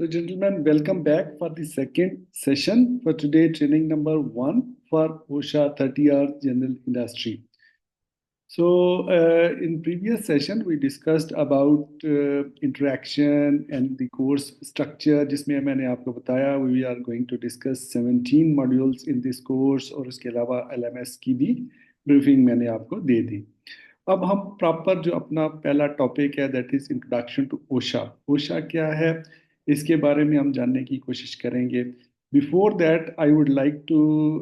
So, gentlemen, welcome back for the second session for today, training number one for OSHA 30 hour general industry. So, in previous session, we discussed about interaction and the course structure, जिसमें मैंने आपको बताया we are going to discuss 17 modules in this course और उसके अलावा LMS की भी briefing मैंने आपको दे दी. अब हम प्रॉपर जो अपना पहला टॉपिक है दैट इज इंट्रोडक्शन टू ओशा. ओशा क्या है इसके बारे में हम जानने की कोशिश करेंगे. Before that I would like to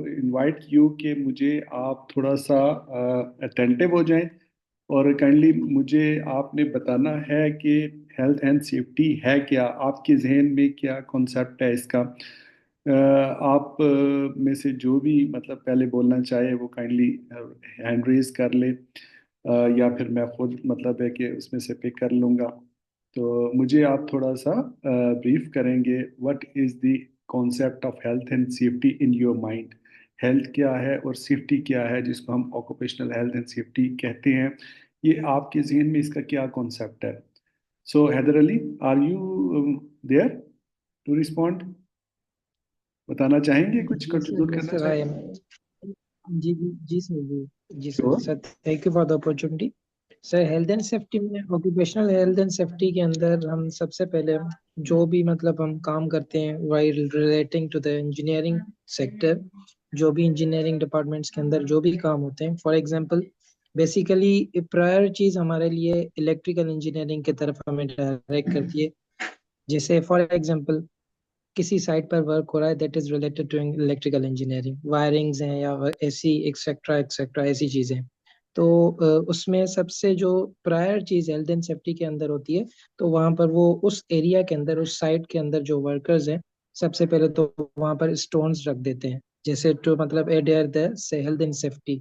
invite you कि मुझे आप थोड़ा सा अटेंटिव हो जाएं और काइंडली मुझे आपने बताना है कि हेल्थ एंड सेफ्टी है क्या, आपके जहन में क्या कॉन्सेप्ट है इसका. आप में से जो भी मतलब पहले बोलना चाहे वो काइंडली हैंड रेज कर ले, या फिर मैं खुद मतलब है कि उसमें से पिक कर लूँगा. तो मुझे आप थोड़ा सा ब्रीफ करेंगे what is the concept of health and safety in your mind. Health क्या है और सेफ्टी क्या है जिसको हम ऑक्यूपेशनल हेल्थ एंड सेफ्टी कहते हैं, ये आपके जहन में इसका क्या कॉन्सेप्ट है. So Haider Ali, are you there to respond? बताना चाहेंगे, कुछ जी सर, कंट्रीब्यूट यस करना सर, आई एम. चाहेंगे? जी जी जी सर, जी sir sure. Sir, thank you for the opportunity. Sir, health and safety में, ऑक्यूपेशनल हेल्थ एंड सेफ्टी के अंदर हम सबसे पहले जो भी मतलब हम काम करते हैं while relating to the engineering sector, जो भी इंजीनियरिंग डिपार्टमेंट्स के अंदर जो भी काम होते हैं, फॉर एग्जांपल बेसिकली प्रायर चीज हमारे लिए इलेक्ट्रिकल इंजीनियरिंग की तरफ हमें डायरेक्ट करती है. जैसे फॉर एग्जांपल किसी साइट पर वर्क हो रहा है that is related to electrical engineering, wirings हैं या ऐसी एक्सेट्रा एक्सेट्रा ऐसी चीजें. तो उसमें सबसे जो प्रायर चीज हेल्थ एंड सेफ्टी के अंदर होती है, तो वहां पर वो उस एरिया के अंदर, उस साइट के अंदर जो वर्कर्स हैं, सबसे पहले तो वहां पर स्टोन्स रख देते हैं, जैसे टू मतलब adhere the health and safety,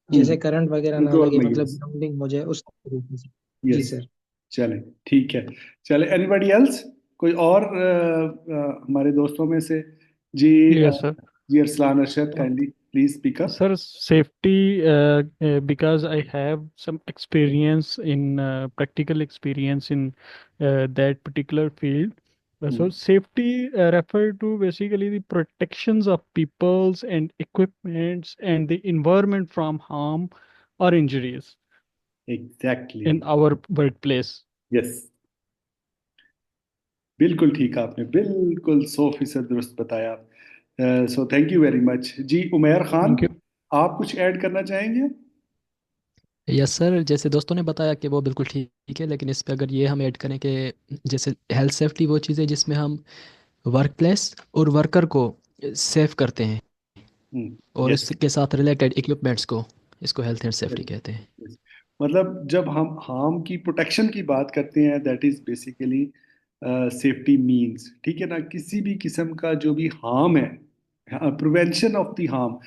जैसे करंट वगैरह ना कंट्रोल लगे, में, मतलब यस. ग्राउंडिंग हो जाए उस तरीके से. जी यस. सर. चले, ठीक है. चले, एनीबॉडी एल्स, कोई और हमारे दोस्तों में से? जी. Yes, sir. जी Arsalan Arshad, kindly please speak up. Sir, safety, because I have some experience in practical experience in that particular field. So, safety refer to basically the protections of peoples and equipments and the environment from harm or injuries exactly. in our workplace. Yes, बिल्कुल ठीक, आपने बिल्कुल 100% दुरुस्त बताया. So thank you very much. जी Umair Khan, Thank you. आप कुछ add करना चाहेंगे? यस सर, जैसे दोस्तों ने बताया कि वो बिल्कुल ठीक है, लेकिन इस पे अगर ये हम ऐड करें कि जैसे हेल्थ सेफ्टी वो चीज़ है जिसमें हम वर्क प्लेस और वर्कर को सेफ करते हैं, और यस. इसके साथ रिलेटेड इक्विपमेंट्स को, इसको हेल्थ एंड सेफ्टी कहते हैं. Yes. मतलब जब हम हार्म की प्रोटेक्शन की बात करते हैं that is basically safety means, ठीक है ना, किसी भी किस्म का जो भी हार्म है, प्रिवेंशन ऑफ द हार्म.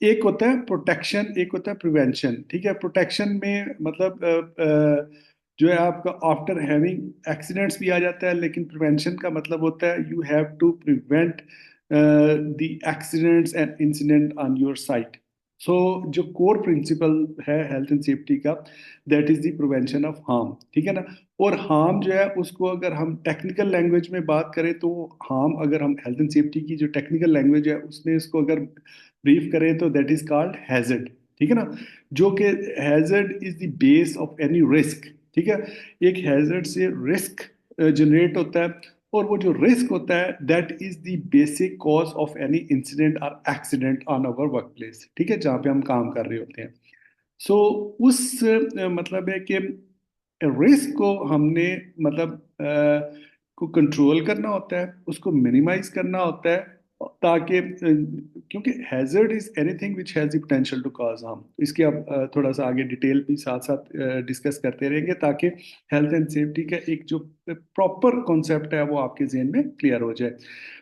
एक होता है प्रोटेक्शन, एक होता है प्रिवेंशन. ठीक है, प्रोटेक्शन में मतलब जो है आपका आफ्टर हैविंग एक्सीडेंट्स भी आ जाता है, लेकिन प्रिवेंशन का मतलब होता है you have to prevent the accidents and incident on your site. So जो कोर प्रिंसिपल है हेल्थ एंड सेफ्टी का that is the prevention of harm. ठीक है ना. और हार्म जो है उसको अगर हम टेक्निकल लैंग्वेज में बात करें तो हार्म, अगर हम हेल्थ एंड सेफ्टी की जो टेक्निकल लैंग्वेज है उसमें इसको अगर ब्रीफ करें तो दैट इज कॉल्ड हैजर्ड. ठीक है ना. जो कि hazard is the base of any risk. ठीक है. एक हैजर्ड से रिस्क जनरेट होता है, और वो जो रिस्क होता है that is the basic cause of any incident और accident on our work place. ठीक है, जहाँ पे हम काम कर रहे होते हैं. सो उस मतलब है कि रिस्क को हमने मतलब को कंट्रोल करना होता है, उसको मिनिमाइज करना होता है, ताकि क्योंकि hazard is anything which has the potential to cause harm. इसके अब थोड़ा सा आगे डिटेल भी साथ साथ डिस्कस करते रहेंगे ताकि हेल्थ एंड सेफ्टी का एक जो प्रॉपर कॉन्सेप्ट है वो आपके जहन में क्लियर हो जाए.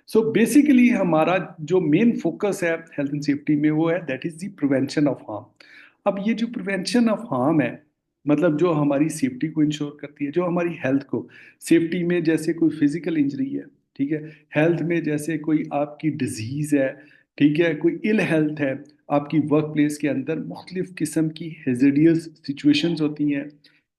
सो बेसिकली हमारा जो मेन फोकस है हेल्थ एंड सेफ्टी में वो है that is the prevention of harm. अब ये जो प्रिवेंशन ऑफ हार्म है मतलब जो हमारी सेफ्टी को इंश्योर करती है, जो हमारी हेल्थ को, सेफ्टी में जैसे कोई फिजिकल इंजरी है, ठीक है, हेल्थ में जैसे कोई आपकी डिजीज है, ठीक है, कोई इल हेल्थ है, आपकी वर्क प्लेस के अंदर मुख्तलिफ किस्म की हेजिडियस सिचुएशंस होती हैं,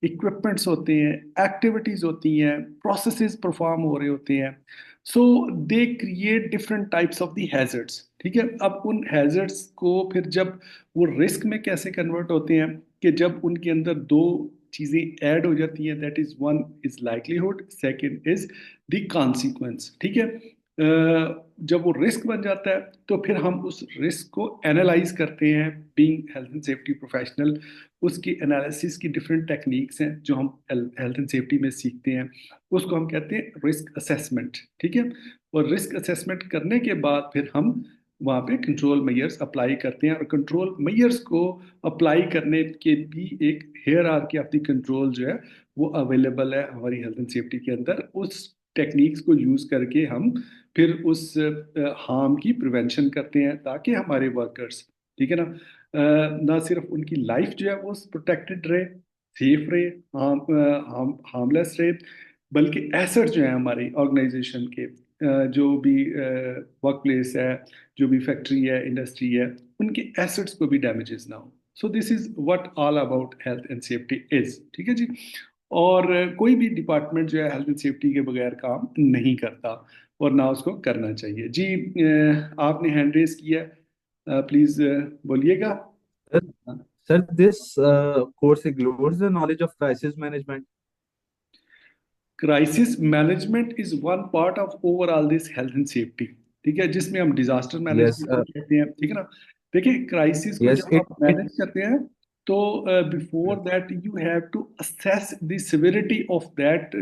इक्विपमेंट्स होते हैं, एक्टिविटीज होती हैं, प्रोसेसेस परफॉर्म हो रहे होते हैं। So they create different types of the hazards. ठीक है, अब उन हैजर्ड्स को फिर जब वो रिस्क में कैसे कन्वर्ट होते हैं, कि जब उनके अंदर दो चीजें ऐड हो जाती हैं, that is one is likelihood, second is the consequence. ठीक है, जब वो रिस्क बन जाता है तो फिर हम उस रिस्क को एनालाइज करते हैं, being health and safety professional. उसकी एनालिसिस की डिफरेंट टेक्निक्स हैं जो हम हेल्थ एंड सेफ्टी में सीखते हैं, उसको हम कहते हैं रिस्क असेसमेंट। ठीक है, और रिस्क असेसमेंट करने के बाद फिर हम वहाँ पे कंट्रोल मेजर्स अप्लाई करते हैं, और कंट्रोल मेजर्स को अप्लाई करने के भी एक हायरार्की ऑफ द कंट्रोल जो है वो अवेलेबल है हमारी हेल्थ एंड सेफ्टी के अंदर। उस टेक्निक्स को यूज करके हम फिर उस हार्म की प्रिवेंशन करते हैं, ताकि हमारे वर्कर्स, ठीक है ना, ना सिर्फ उनकी लाइफ जो है वो प्रोटेक्टेड रहे, सेफ रहे, हार्मलेस रहे, बल्कि एसेट जो है हमारी ऑर्गेनाइजेशन के, जो भी वर्क प्लेस है, जो भी फैक्ट्री है, इंडस्ट्री है, उनके एसेट्स को भी डैमेजेस ना हो। So this is what all about health and safety is. ठीक है जी। और कोई भी डिपार्टमेंट जो है हेल्थ एंड सेफ्टी के बगैर काम नहीं करता, और ना उसको करना चाहिए जी। आपने हैंड रेस किया, प्लीज बोलिएगा। Sir, sir, this course includes the knowledge of crisis management. Crisis management is one part of overall this health and safety. ठीक है, जिसमें हम डिजास्टर Yes, मैनेजमेंट भी कहते हैं। ठीक है ना, देखिए क्राइसिस को yes, जब आप मैनेज करते हैं तो before that you have to assess the severity of that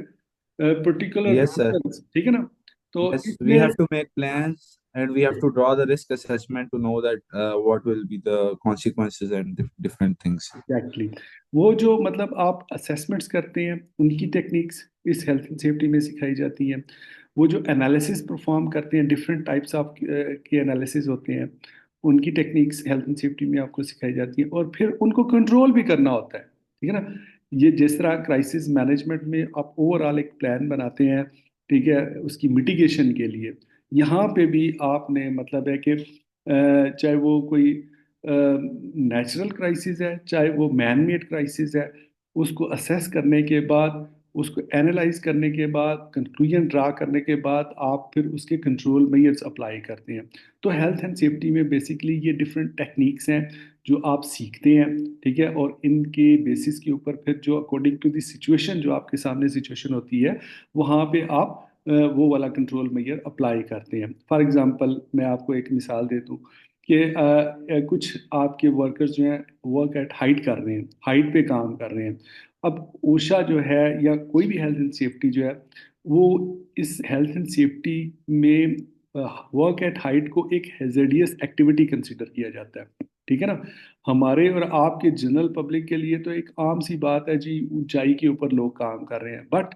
particular yes, sir. ठीक है ना, तो Yes, we इसमें have to make plans and we have to draw the risk assessment to know that what will be the consequences and different things. Exactly वो जो मतलब आप assessments करते हैं, उनकी टेक्निक्स इस हेल्थ एंड सेफ्टी में सिखाई जाती हैं। वो जो एनालिसिस परफॉर्म करते हैं, डिफरेंट टाइप्स ऑफ के एनालिसिस होते हैं, उनकी टेक्निक्स हेल्थ एंड सेफ्टी में आपको सिखाई जाती है, और फिर उनको कंट्रोल भी करना होता है। ठीक है ना, ये जिस तरह क्राइसिस मैनेजमेंट में आप ओवरऑल एक प्लान बनाते हैं, ठीक है, उसकी मिटिगेशन के लिए, यहाँ पे भी आपने मतलब है कि चाहे वो कोई नेचुरल क्राइसिस है, चाहे वो मैन मेड क्राइसिस है, उसको असेस करने के बाद, उसको एनालाइज करने के बाद, कंक्लूजन ड्रा करने के बाद आप फिर उसके कंट्रोल मेजर्स अप्लाई करते हैं। तो हेल्थ एंड सेफ्टी में बेसिकली ये डिफरेंट टेक्निक्स हैं जो आप सीखते हैं। ठीक है, और इनके बेसिस के ऊपर फिर जो अकॉर्डिंग टू द सिचुएशन, जो आपके सामने सिचुएशन होती है, वहाँ पे आप वो वाला कंट्रोल मेजर अप्लाई करते हैं। फॉर एग्जांपल मैं आपको एक मिसाल दे दूँ कि कुछ आपके वर्कर्स जो हैं वर्क एट हाइट कर रहे हैं, हाइट पे काम कर रहे हैं। अब ओशा जो है या कोई भी हेल्थ एंड सेफ्टी जो है, वो इस हेल्थ एंड सेफ्टी में वर्क एट हाइट को एक हैजर्डियस एक्टिविटी कंसिडर किया जाता है। ठीक है ना, हमारे और आपके जनरल पब्लिक के लिए तो एक आम सी बात है जी, ऊंचाई के ऊपर लोग काम कर रहे हैं, but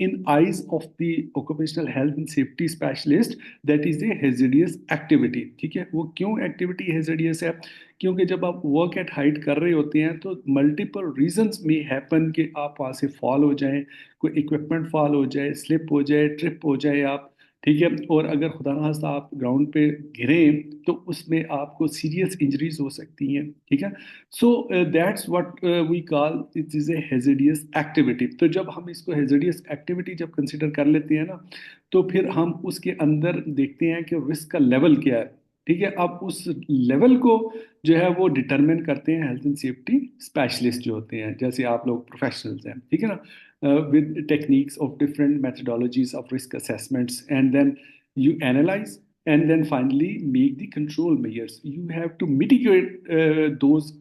in eyes of the occupational health and safety specialist that is a hazardous activity. ठीक है, वो क्यों एक्टिविटी हेजिडियस है? क्योंकि जब आप वर्क एट हाइट कर रहे होते हैं तो मल्टीपल रीजंस में हैपन कि आप वहाँ से फॉल हो जाएं, कोई इक्विपमेंट फॉल हो जाए, स्लिप हो जाए, ट्रिप हो जाए आप। ठीक है, और अगर खुदा ना खास्ता आप ग्राउंड पे गिरें तो उसमें आपको सीरियस इंजरीज हो सकती हैं। ठीक है, so that's what we call it is a hazardous activity. तो जब हम इसको हेजिडियस एक्टिविटी जब कंसिडर कर लेते हैं ना, तो फिर हम उसके अंदर देखते हैं कि रिस्क का लेवल क्या है। ठीक है, अब उस लेवल को जो है वो डिटरमिन करते हैं हेल्थ एंड सेफ्टी स्पेशलिस्ट जो होते हैं, जैसे आप लोग प्रोफेशनल्स हैं। ठीक है ना, with techniques of different methodologies of risk assessments, and then you analyze and then finally make the control measures. You have to mitigate those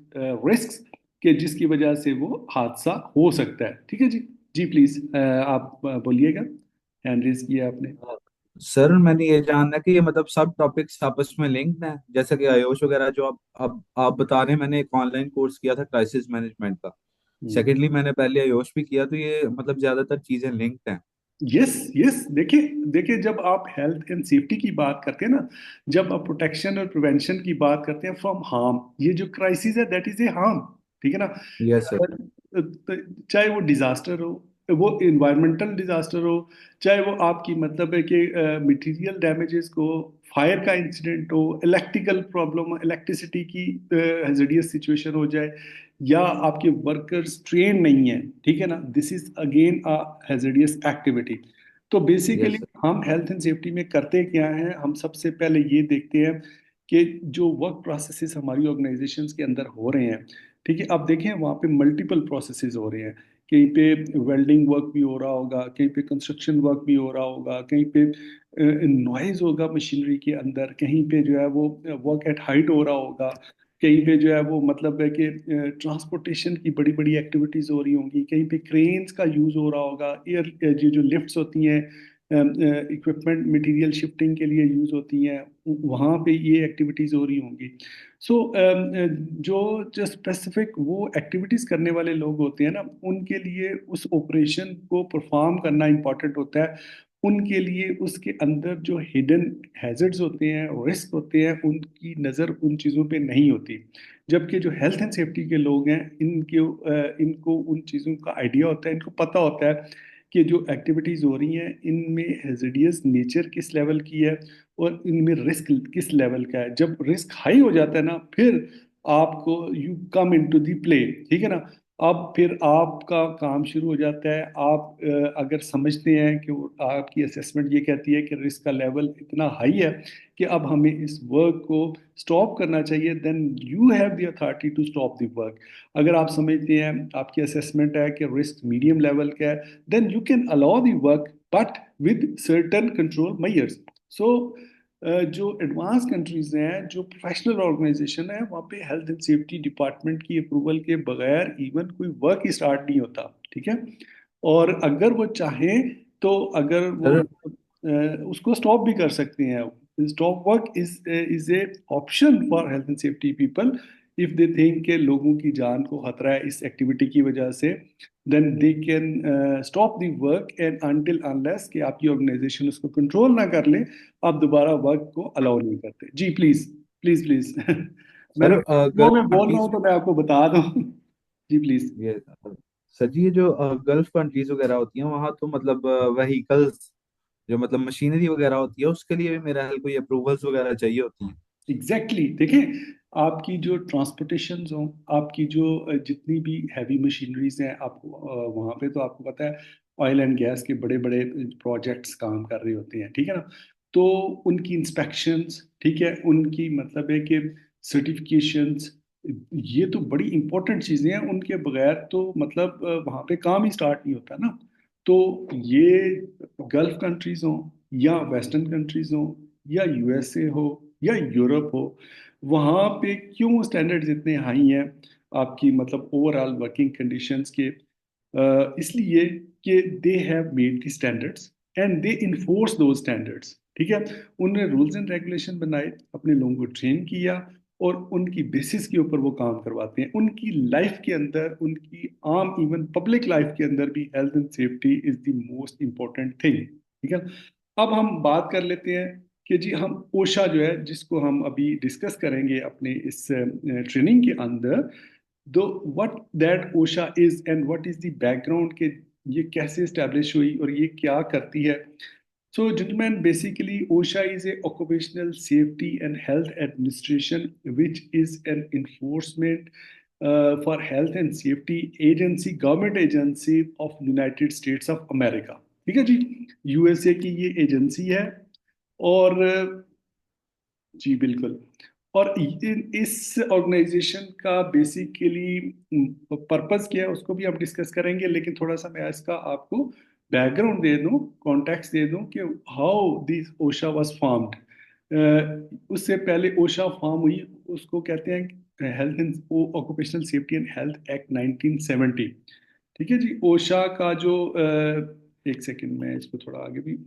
risks कि जिसकी वजह से वो हादसा हो सकता है। ठीक है जी। जी प्लीज आप बोलिएगा, हैंड रेज किया आपने। सर मैंने ये जानना कि ये मतलब सब टॉपिक्स आपस में लिंक्ड हैं, जैसे कि आयुष वगैरह जो आप बता रहे हैं। मैंने एक ऑनलाइन कोर्स किया था क्राइसिस मैनेजमेंट का। सेकेंडली मैंने पहले आयुष भी किया, तो ये मतलब ज्यादातर चीजें लिंक्ड हैं। यस यस, देखिए देखिए, जब आप हेल्थ एंड सेफ्टी की बात करते हैं ना, जब आप प्रोटेक्शन और प्रिवेंशन की बात करते हैं फ्रॉम हार्म, ये जो क्राइसिस है दैट इज ए हार्म। ठीक है ना, यस सर। चाहे वो डिजास्टर हो, वो इन्वायरमेंटल डिजास्टर हो, चाहे वो आपकी मतलब है कि मटेरियल डैमेजेस को, फायर का इंसिडेंट हो, इलेक्ट्रिकल प्रॉब्लम, इलेक्ट्रिसिटी की हैजर्डियस सिचुएशन हो जाए, या आपके वर्कर्स ट्रेन नहीं है, ठीक है ना, this is again a hazardous activity. तो बेसिकली यस सर। हम हेल्थ एंड सेफ्टी में करते क्या हैं, हम सबसे पहले ये देखते हैं कि जो वर्क प्रोसेसेस हमारी ऑर्गेनाइजेशंस के अंदर हो रहे हैं, ठीक है, अब देखें वहाँ पे मल्टीपल प्रोसेसेस हो रहे हैं। कहीं पे वेल्डिंग वर्क भी हो रहा होगा, कहीं पे कंस्ट्रक्शन वर्क भी हो रहा होगा, कहीं पे नॉइज होगा मशीनरी के अंदर, कहीं पे जो है वो वर्क एट हाइट हो रहा होगा, कहीं पे जो है वो मतलब है कि ट्रांसपोर्टेशन की बड़ी बड़ी एक्टिविटीज हो रही होंगी, कहीं पे क्रेन्स का यूज हो रहा होगा, एयर जो जो लिफ्ट्स होती हैं, इक्विपमेंट मटेरियल शिफ्टिंग के लिए यूज होती हैं, वहाँ पे ये एक्टिविटीज हो रही होंगी। सो जो जो स्पेसिफिक वो एक्टिविटीज करने वाले लोग होते हैं ना, उनके लिए उस ऑपरेशन को परफॉर्म करना इम्पॉर्टेंट होता है। उनके लिए उसके अंदर जो हिडन हैजर्ड्स होते हैं, रिस्क होते हैं, उनकी नज़र उन चीज़ों पे नहीं होती। जबकि जो हेल्थ एंड सेफ्टी के लोग हैं, इनको उन चीज़ों का आइडिया होता है, इनको पता होता है कि जो एक्टिविटीज़ हो रही हैं इनमें हैजर्डियस नेचर किस लेवल की है और इनमें रिस्क किस लेवल का है। जब रिस्क हाई हो जाता है ना, फिर आपको you come into the play, ठीक है ना। अब फिर आपका काम शुरू हो जाता है। आप अगर समझते हैं कि आपकी असेसमेंट ये कहती है कि रिस्क का लेवल इतना हाई है कि अब हमें इस वर्क को स्टॉप करना चाहिए, then you have the authority to stop the work. अगर आप समझते हैं, आपकी असेसमेंट है कि रिस्क मीडियम लेवल का है, then you can allow the work but with certain control measures. So जो एडवांस कंट्रीज हैं, जो प्रोफेशनल ऑर्गेनाइजेशन है, वहाँ पे हेल्थ एंड सेफ्टी डिपार्टमेंट की अप्रूवल के बगैर इवन कोई वर्क ही स्टार्ट नहीं होता, ठीक है। और अगर वो चाहें तो अगर वो सर उसको स्टॉप भी कर सकते हैं। Stop work is A option for health and safety people. If they think के लोगों की जान को खतरा है इस एक्टिविटी की वजह से, then they can stop the work and until unless कि आपकी ऑर्गेनाइजेशन उसको कंट्रोल ना कर ले, आप दोबारा वर्क को अलाउ नहीं करते। जी प्लीज, प्लीज प्लीज सर मैं वो गल्फ मैं बोल रहा कंट्रीज हूँ तो मैं आपको बता दूं। जी प्लीज। ये सर जी, ये जो गल्फ कंट्रीज वगैरह होती हैं वहाँ तो मतलब व्हीकल्स, जो मतलब मशीनरी वगैरह होती है उसके लिए भी मेरा ख्याल कोई अप्रूवल्स वगैरह चाहिए होती हैं। Exactly exactly। देखिए, आपकी जो ट्रांसपोर्टेशन हो, आपकी जो जितनी भी हैवी मशीनरीज हैं, आपको वहाँ पे तो आपको पता है ऑयल एंड गैस के बड़े बड़े प्रोजेक्ट्स काम कर रहे होते हैं, ठीक है ना। तो उनकी इंस्पेक्शंस, ठीक है, उनकी मतलब है कि सर्टिफिकेशंस, ये तो बड़ी इंपॉर्टेंट चीज़ें हैं। उनके बगैर तो मतलब वहाँ पे काम ही स्टार्ट नहीं होता ना। तो ये गल्फ कंट्रीज हो या वेस्टर्न कंट्रीज हो या यूएसए हो या यूरोप हो, वहाँ पे क्यों स्टैंडर्ड्स इतने हाई हैं आपकी मतलब ओवरऑल वर्किंग कंडीशंस के? इसलिए कि they have made the standards and they enforce दो स्टैंडर्ड्स, ठीक है। उन्होंने रूल्स एंड रेगुलेशन बनाए, अपने लोगों को ट्रेन किया, और उनकी बेसिस के ऊपर वो काम करवाते हैं। उनकी लाइफ के अंदर, उनकी आम इवन पब्लिक लाइफ के अंदर भी health and safety is the most important thing, ठीक है। अब हम बात कर लेते हैं कि जी हम ओशा जो है, जिसको हम अभी डिस्कस करेंगे अपने इस ट्रेनिंग के अंदर, दो what that OSHA is and what is the background के ये कैसे स्टैब्लिश हुई और ये क्या करती है। So, gentlemen, basically, OSHA is a occupational safety and health administration, which is an enforcement for health and safety agency, government agency of United States of America। ठीक है जी, यूएसए की ये एजेंसी है। और जी बिल्कुल। और इस ऑर्गेनाइजेशन का बेसिकली पर्पस क्या है उसको भी हम डिस्कस करेंगे, लेकिन थोड़ा सा मैं इसका आपको बैकग्राउंड दे दूं, कॉन्टेक्स्ट दे दूं कि हाउ दिस ओशा वाज फॉर्म्ड। उससे पहले ओशा फॉर्म हुई, उसको कहते हैं health and occupational safety and health act 1970। ठीक है जी। ओशा का जो एक सेकंड में इसको थोड़ा आगे भी,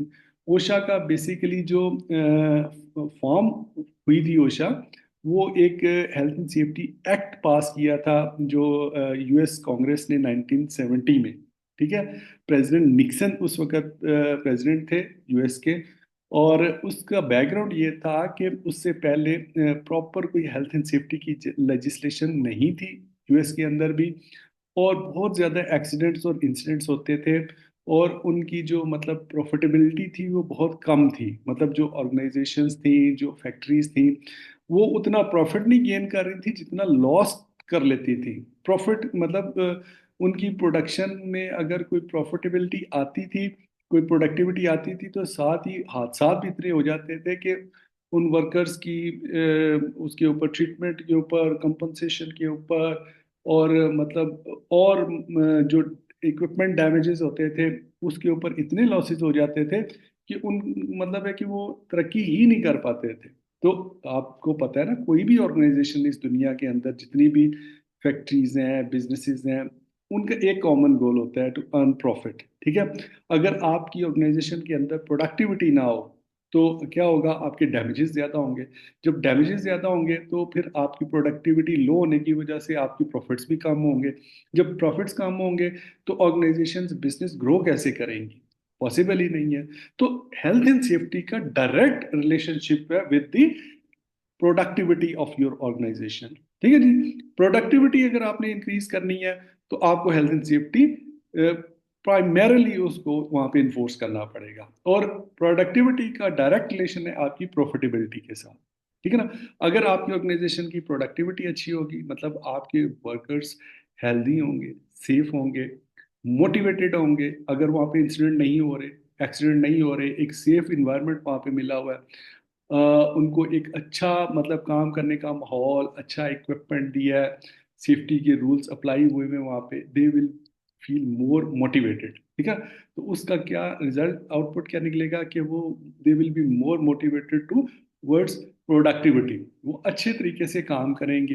ओशा का बेसिकली जो फॉर्म हुई थी ओशा, वो एक हेल्थ एंड सेफ्टी एक्ट पास किया था जो यूएस कांग्रेस ने 1970 में, ठीक है। प्रेसिडेंट निक्सन उस वक्त प्रेसिडेंट थे यूएस के। और उसका बैकग्राउंड ये था कि उससे पहले प्रॉपर कोई हेल्थ एंड सेफ्टी की लेजिस्लेशन नहीं थी यूएस के अंदर भी। और बहुत ज़्यादा एक्सीडेंट्स और इंसिडेंट्स होते थे, और उनकी जो मतलब प्रॉफिटेबिलिटी थी वो बहुत कम थी। मतलब जो ऑर्गेनाइजेशंस थी, जो फैक्ट्रीज थी, वो उतना प्रॉफिट नहीं गेन कर रही थी जितना लॉस कर लेती थी। प्रॉफिट मतलब उनकी प्रोडक्शन में अगर कोई प्रॉफिटेबिलिटी आती थी, कोई प्रोडक्टिविटी आती थी, तो साथ ही हादसात भी इतने हो जाते थे कि उन वर्कर्स की उसके ऊपर, ट्रीटमेंट के ऊपर, कंपनसेशन के ऊपर, और मतलब और जो इक्विपमेंट डैमेजेस होते थे उसके ऊपर इतने लॉसेस हो जाते थे कि उन मतलब है कि वो तरक्की ही नहीं कर पाते थे। तो आपको पता है ना, कोई भी ऑर्गेनाइजेशन इस दुनिया के अंदर, जितनी भी फैक्ट्रीज हैं, बिजनेसेस हैं, उनका एक कॉमन गोल होता है, टू अर्न प्रॉफिट। ठीक है। अगर आपकी ऑर्गेनाइजेशन के अंदर प्रोडक्टिविटी ना हो तो क्या होगा, आपके डैमेजेस ज़्यादा होंगे। जब डैमेजेस ज़्यादा होंगे तो फिर आपकी प्रोडक्टिविटी लो होने की वजह से आपकी प्रॉफिट्स भी कम होंगे। जब प्रॉफिट्स कम होंगे तो ऑर्गेनाइजेशंस बिजनेस ग्रो कैसे करेंगी? पॉसिबल ही नहीं है। तो हेल्थ एंड सेफ्टी का डायरेक्ट रिलेशनशिप है with the productivity of your organisation. ठीक है जी। प्रोडक्टिविटी अगर आपने इंक्रीज करनी है तो आपको हेल्थ एंड सेफ्टी प्राइमरली उसको वहां पे इन्फोर्स करना पड़ेगा, और प्रोडक्टिविटी का डायरेक्ट रिलेशन है आपकी प्रॉफिटेबिलिटी के साथ। ठीक है ना। अगर आपकी ऑर्गेनाइजेशन की प्रोडक्टिविटी अच्छी होगी, मतलब आपके वर्कर्स हेल्दी होंगे, सेफ होंगे, मोटिवेटेड होंगे, अगर वहाँ पे इंसिडेंट नहीं हो रहे, एक्सीडेंट नहीं हो रहे, एक सेफ इन्वायरमेंट वहाँ पे मिला हुआ है, उनको एक अच्छा मतलब काम करने का माहौल, अच्छा इक्विपमेंट दिया है, सेफ्टी के रूल्स अप्लाई हुए हैं वहाँ पे, they will feel more motivated. ठीक है। तो उसका क्या रिजल्ट, आउटपुट क्या निकलेगा कि वो they will be more motivated towards productivity. वो अच्छे तरीके से काम करेंगे,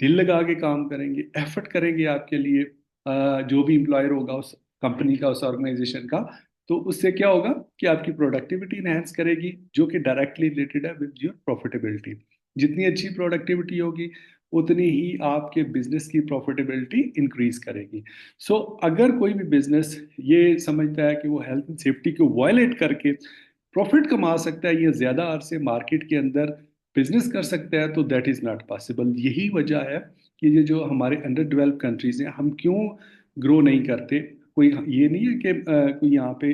दिल लगा के काम करेंगे, एफर्ट करेंगे आपके लिए। जो भी एम्प्लॉयर होगा उस कंपनी का, उस ऑर्गेनाइजेशन का, तो उससे क्या होगा कि आपकी प्रोडक्टिविटी इनहेंस करेगी, जो कि डायरेक्टली रिलेटेड है विद योर प्रॉफिटेबिलिटी। जितनी अच्छी प्रोडक्टिविटी होगी उतनी ही आपके बिजनेस की प्रॉफिटेबिलिटी इंक्रीज करेगी। सो अगर कोई भी बिजनेस ये समझता है कि वो हेल्थ एंड सेफ्टी को वायलेट करके प्रॉफिट कमा सकता है या ज्यादा अरसे मार्केट के अंदर बिजनेस कर सकता है, तो दैट इज नॉट पॉसिबल। यही वजह है कि ये जो हमारे अंडर डेवलप्ड कंट्रीज हैं, हम क्यों ग्रो नहीं करते। कोई ये नहीं है कि कोई यहाँ पे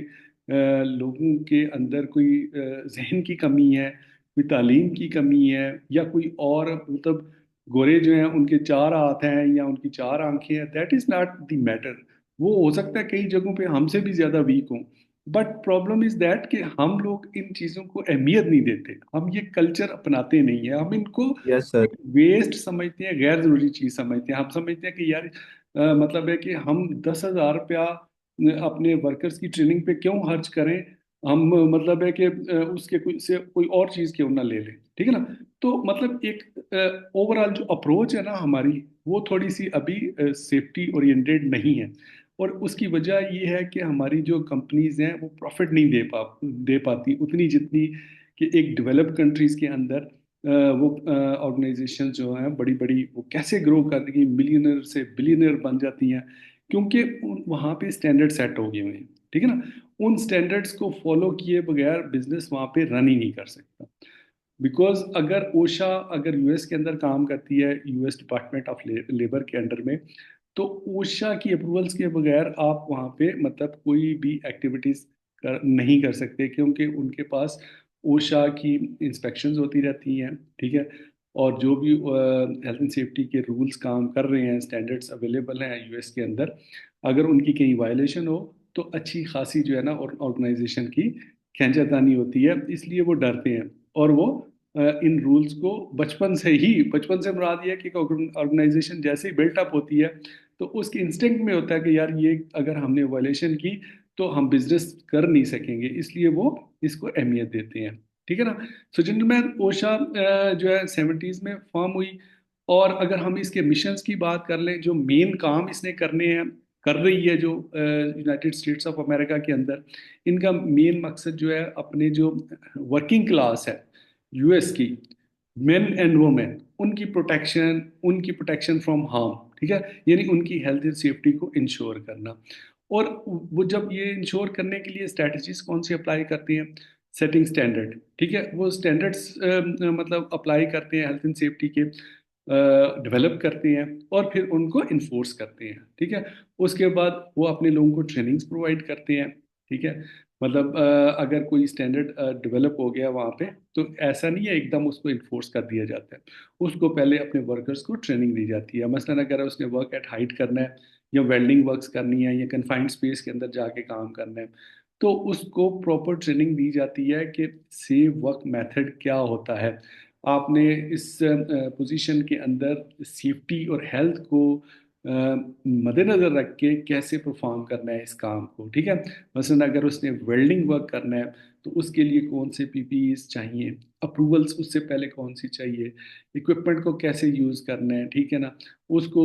लोगों के अंदर कोई जहन की कमी है, कोई तालीम की कमी है, या कोई और मतलब गोरे जो हैं उनके चार हाथ हैं या उनकी चार आंखें हैं, that is not the matter. वो हो सकता है कई जगहों पे हमसे भी ज्यादा वीक हों, बट प्रॉब्लम इज दैट कि हम लोग इन चीजों को अहमियत नहीं देते, हम ये कल्चर अपनाते नहीं है, हम इनको यस सर। एक वेस्ट समझते हैं, गैर जरूरी चीज समझते हैं। हम समझते हैं कि यार मतलब है कि हम 10,000 रुपया अपने वर्कर्स की ट्रेनिंग पे क्यों खर्च करें, हम मतलब है कि उसके कोई से कोई और चीज क्यों ना ले लें। ठीक है ना। तो मतलब एक ओवरऑल जो अप्रोच है ना हमारी, वो थोड़ी सी अभी सेफ्टी ओरिएंटेड नहीं है। और उसकी वजह ये है कि हमारी जो कंपनीज हैं वो प्रॉफिट नहीं दे पाती उतनी जितनी कि एक डेवलप्ड कंट्रीज के अंदर वो ऑर्गेनाइजेशन जो हैं बड़ी बड़ी, वो कैसे ग्रो करती हैं, मिलियनर से बिलियनर बन जाती हैं, क्योंकि वहाँ पे स्टैंडर्ड सेट हो गए हुए हैं। ठीक है ना। उन स्टैंडर्ड्स को फॉलो किए बगैर बिजनेस वहाँ पे रन ही नहीं कर सकता। बिकॉज अगर ओशा अगर यूएस के अंदर काम करती है, यूएस डिपार्टमेंट ऑफ लेबर के अंडर में, तो ओशा की अप्रूवल्स के बगैर आप वहाँ पे मतलब कोई भी एक्टिविटीज नहीं कर सकते, क्योंकि उनके पास ओशा की इंस्पेक्शंस होती रहती हैं। ठीक है। और जो भी हेल्थ एंड सेफ्टी के रूल्स काम कर रहे हैं, स्टैंडर्ड्स अवेलेबल हैं यूएस के अंदर, अगर उनकी कहीं वायलेशन हो तो अच्छी खासी जो है ना ऑर्गेनाइजेशन की खींचातानी होती है, इसलिए वो डरते हैं। और वो इन रूल्स को बचपन से मुराद ये है कि ऑर्गेनाइजेशन जैसे ही बिल्टअप होती है तो उसके इंस्टिंक्ट में होता है कि यार ये अगर हमने वायलेशन की तो हम बिजनेस कर नहीं सकेंगे, इसलिए वो इसको अहमियत देते हैं। ठीक है ना। सो जिनमें ओशा जो है 70s में फॉर्म हुई। और अगर हम इसके मिशंस की बात कर लें, जो मेन काम इसने करने हैं, कर रही है जो यूनाइटेड स्टेट्स ऑफ अमेरिका के अंदर, इनका मेन मकसद जो है अपने जो वर्किंग क्लास है यूएस की, मेन एंड वुमेन, उनकी प्रोटेक्शन फ्रॉम हार्म। ठीक है। यानी उनकी हेल्थ एंड सेफ्टी को इंश्योर करना। और वो जब ये इंश्योर करने के लिए स्ट्रेटजीज कौन सी अप्लाई करती हैं? Setting standard. ठीक है। वो स्टैंडर्ड्स मतलब अप्लाई करते हैं हेल्थ एंड सेफ्टी के। डेवलप करते हैं और फिर उनको इन्फोर्स करते हैं, ठीक है। उसके बाद वो अपने लोगों को ट्रेनिंग्स प्रोवाइड करते हैं, ठीक है। मतलब अगर कोई स्टैंडर्ड डेवलप हो गया वहाँ पे, तो ऐसा नहीं है एकदम उसको इन्फोर्स कर दिया जाता है। उसको पहले अपने वर्कर्स को ट्रेनिंग दी जाती है। मसलन अगर उसने वर्क एट हाइट करना है, या वेल्डिंग वर्क्स करनी है, या कन्फाइंड स्पेस के अंदर जाके काम करना है, तो उसको प्रॉपर ट्रेनिंग दी जाती है कि सेफ वर्क मेथड क्या होता है। आपने इस पोजीशन के अंदर सेफ्टी और हेल्थ को मद्देनजर रख के कैसे परफॉर्म करना है इस काम को, ठीक है। मसलन अगर उसने वेल्डिंग वर्क करना है, तो उसके लिए कौन से पीपीईज चाहिए, अप्रूवल्स उससे पहले कौन सी चाहिए, इक्विपमेंट को कैसे यूज़ करना है, ठीक है ना। उसको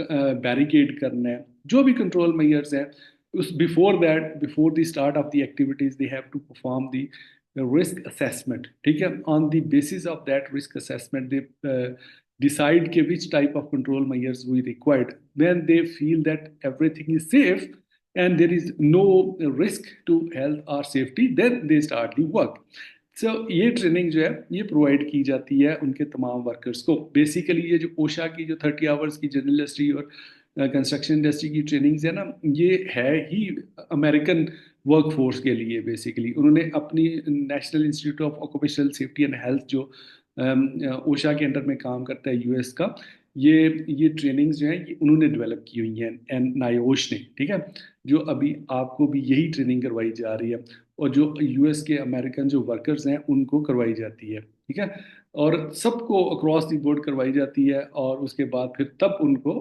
बैरिकेड करना है, जो भी कंट्रोल मेजर्स हैं, उस before that, before the start of the activities, they have to perform the risk assessment, ठीक है। On the basis of that risk assessment they decide ke which type of control measures we required. When they feel that everything is safe and there is no risk to health or safety, then they start the work. So ये training जो है ये provide की जाती है उनके तमाम workers को। बेसिकली ये जो ओशा की जो 30 आवर्स की जनरल इंडस्ट्री और कंस्ट्रक्शन इंडस्ट्री की ट्रेनिंग्स है ना, ये है ही अमेरिकन वर्क फोर्स के लिए। बेसिकली उन्होंने अपनी national institute of occupational safety and health, जो ओशा के अंडर में काम करता है यूएस का, ये ट्रेनिंग्स जो हैं ये उन्होंने डेवलप की हुई हैं, एंड नायोश ने, ठीक है। जो अभी आपको भी यही ट्रेनिंग करवाई जा रही है, और जो यूएस के अमेरिकन जो वर्कर्स हैं उनको करवाई जाती है, ठीक है। और सबको अक्रॉस द बोर्ड करवाई जाती है, और उसके बाद फिर तब उनको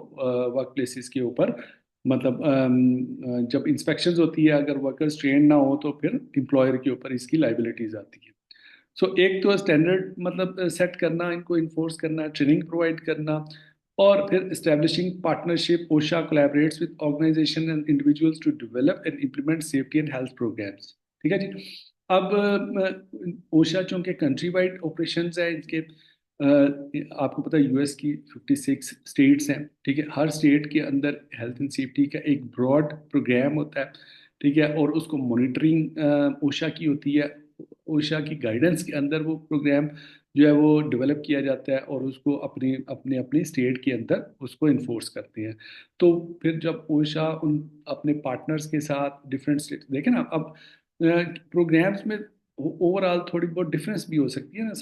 वर्क प्लेसेस के ऊपर, मतलब जब इंस्पेक्शंस होती है, अगर वर्कर्स ट्रेन ना हो तो फिर एम्प्लॉयर के ऊपर इसकी लाइबिलिटीज आती है। सो एक तो स्टैंडर्ड मतलब सेट करना, इनको इन्फोर्स करना, ट्रेनिंग प्रोवाइड करना, और फिर establishing partnership. OSHA collaborates with organization and individuals to develop and implement safety and health programs, ठीक है जी। अब ओशा चूंकि कंट्री वाइड ऑपरेशंस है इनके, आपको पता है यूएस की 56 स्टेट्स हैं, ठीक है। हर स्टेट के अंदर हेल्थ एंड सेफ्टी का एक ब्रॉड प्रोग्राम होता है, ठीक है, और उसको मॉनिटरिंग ओशा की होती है। ओशा की गाइडेंस के अंदर वो प्रोग्राम जो है वो डेवलप किया जाता है, और उसको अपने अपने अपने स्टेट के अंदर उसको इन्फोर्स करते हैं। तो फिर जब ओशा उन अपने पार्टनर्स के साथ डिफरेंट स्टेट देखें ना, अब प्रोग्राम्स में ओवरऑल थोड़ी बहुत डिफरेंस भी हो सकती है ना।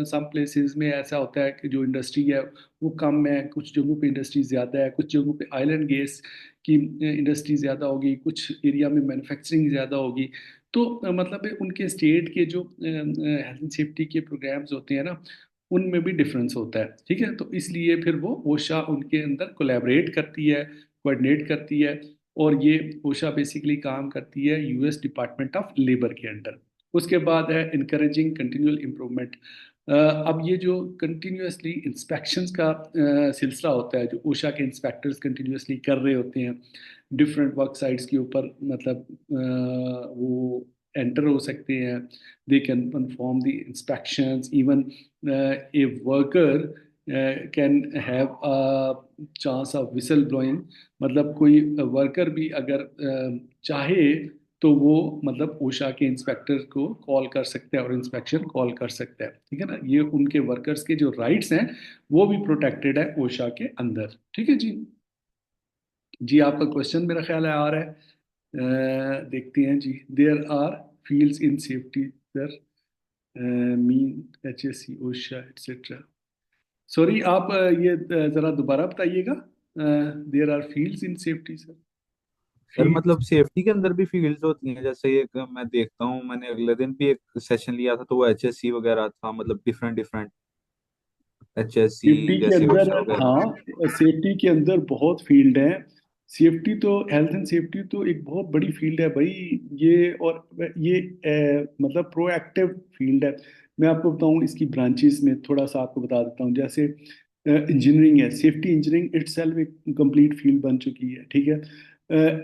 सम प्लेसेस में ऐसा होता है कि जो इंडस्ट्री है वो कम है, कुछ जगहों पे इंडस्ट्री ज़्यादा है, कुछ जगहों पे ऑयल एंड गैस की इंडस्ट्री ज़्यादा होगी, कुछ एरिया में मैन्युफैक्चरिंग ज़्यादा होगी। तो मतलब है उनके स्टेट के जो हेल्थ एंड सेफ्टी के प्रोग्राम्स होते हैं ना, उनमें भी डिफरेंस होता है, ठीक है। तो इसलिए फिर वो ओशा उनके अंदर कोलैबोरेट करती है, कोऑर्डिनेट करती है, और ये ओशा बेसिकली काम करती है यूएस डिपार्टमेंट ऑफ लेबर के अंडर। उसके बाद है इनकरेजिंग कंटिन्यूअल इम्प्रूवमेंट। अब ये जो कंटिन्यूसली इंस्पेक्शंस का सिलसिला होता है, जो ओशा के इंस्पेक्टर्स कंटिन्यूसली कर रहे होते हैं डिफरेंट वर्क साइट्स के ऊपर, मतलब वो एंटर हो सकते हैं, they can perform the inspections, even a worker can have a chance of whistle blowing. मतलब कोई वर्कर भी अगर चाहे तो वो मतलब ओशा के इंस्पेक्टर को कॉल कर सकता है और इंस्पेक्शन कॉल कर सकता है, ठीक है ना। ये उनके वर्कर्स के जो राइट्स हैं वो भी प्रोटेक्टेड है ओशा के अंदर, ठीक है जी। जी आपका क्वेश्चन मेरा ख्याल है आ रहा है। देखते हैं जी। There are fields in safety sir, mean HSC OSHA etcetera. Sorry आप ये जरा दोबारा बताइएगा। There are fields in safety sir, sir fields. मतलब सेफ्टी के अंदर भी फील्ड्स होती हैं, जैसे एक मैं देखता हूँ, मैंने अगले दिन भी एक सेशन लिया था तो वो एचएससी वगैरह था, मतलब डिफरेंट डिफरेंट एचएससी सेफ्टी के जैसे अंदर, ओशा वगैरह। हाँ सेफ्टी के अंदर बहुत फील्ड है। सेफ्टी तो, हेल्थ एंड सेफ्टी तो एक बहुत बड़ी फील्ड है भाई। ये और ये मतलब प्रोएक्टिव फील्ड है। मैं आपको बताऊं इसकी ब्रांचेस में थोड़ा सा आपको बता देता हूँ। जैसे इंजीनियरिंग है, सेफ्टी इंजीनियरिंग इटसेल्फ एक कंप्लीट फील्ड बन चुकी है, ठीक है।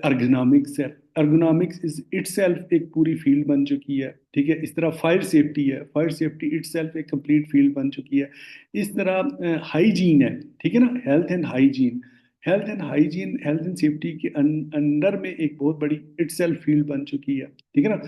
अर्गोनॉमिक्स है, अर्गोनॉमिक्स इज इटसेल्फ एक पूरी फील्ड बन चुकी है, ठीक है। इस तरह फायर सेफ्टी है, फायर सेफ्टी इटसेल्फ एक कंप्लीट फील्ड बन चुकी है। इस तरह हाइजीन है, ठीक है ना, health and hygiene. Health and hygiene, health and safety के अंडर में एक बहुत बड़ी इटसेल्फ फील्ड बन चुकी है, ठीक है ना।